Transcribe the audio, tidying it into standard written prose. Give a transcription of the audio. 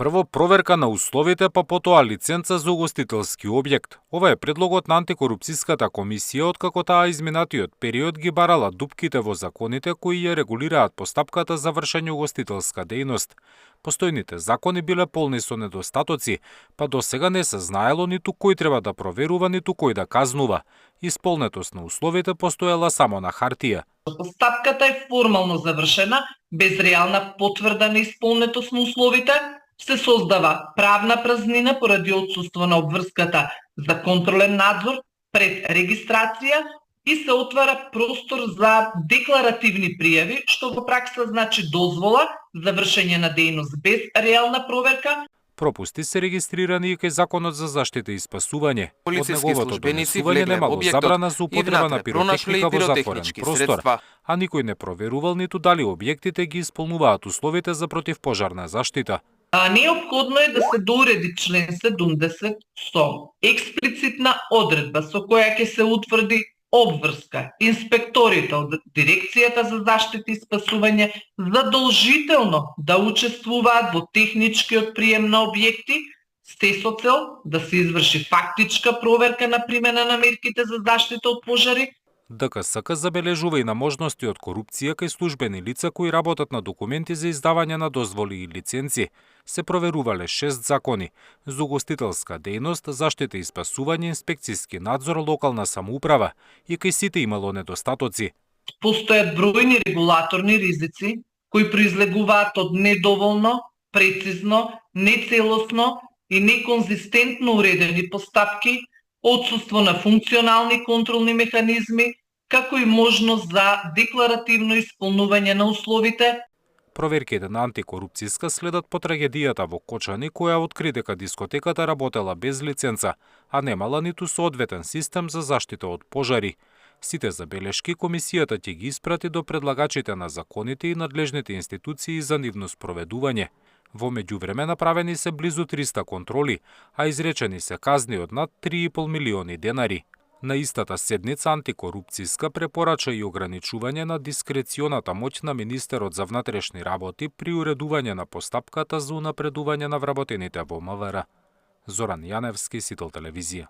Прво проверка на условите, па потоа лиценца за угостителски објект. Ова е предлогот на антикорупцијската комисија, откако таа изминатиот период ги барала дупките во законите кои ја регулираат постапката за вршење угостителска дејност. Постојните закони биле полни со недостатоци, па до сега не се знаело ниту кој треба да проверува, ниту кој да казнува. Исполнетост на условите постоела само на хартија. Постапката е формално завршена, без реална потврда на исполнетост на условите, се создава правна празнина поради отсуство на обврската за контролен надзор пред регистрација и се отвара простор за декларативни пријави, што во пракса значи дозвола за вршење на дејност без реална проверка. Пропусти се регистрирани и кај Законот за заштита и спасување. Од Полицейски неговото службеници донесување влегле немало објектот забрана за и употреба на внатре пронашле и пиротехника во затворен пиротехнички простор, средства. а никој не проверувал ниту дали објектите ги исполнуваат условите за противпожарна заштита. Неопходно е да се дореди член 70 со експлицитна одредба со која ќе се утврди обврска инспекторите од Дирекцијата за заштита и спасување задолжително да учествуваат во техничкиот прием на објекти, се со цел да се изврши фактичка проверка на примена на мерките за заштита од пожари. ДКСК забележува и на можности од корупција кај службени лица кои работат на документи за издавање на дозволи и лиценци. Се проверувале 6 закони: за угостителска дејност, заштита и спасување, инспекцијски надзор, локална самоуправа, и кај сите имало недостатоци. Постојат бројни регулаторни ризици кои произлегуваат од недоволно, прецизно, нецелосно и неконзистентно уредени постапки, отсуство на функционални контролни механизми, како и можност за декларативно исполнување на условите. Проверките на антикорупцијска следат по трагедијата во Кочани, која откри дека дискотеката работела без лиценца, а немала ниту соодветен систем за заштита од пожари. Сите забелешки комисијата ќе ги испрати до предлагачите на законите и надлежните институции за нивно спроведување. Во меѓувреме направени се близу 300 контроли, а изречени се казни од над 3,5 милиони денари. На истата седница антикорупцијска препорача и ограничување на дискреционата моќ на министерот за внатрешни работи при уредување на постапката за унапредување на вработените во МВР. Зоран Јаневски, Сител телевизија.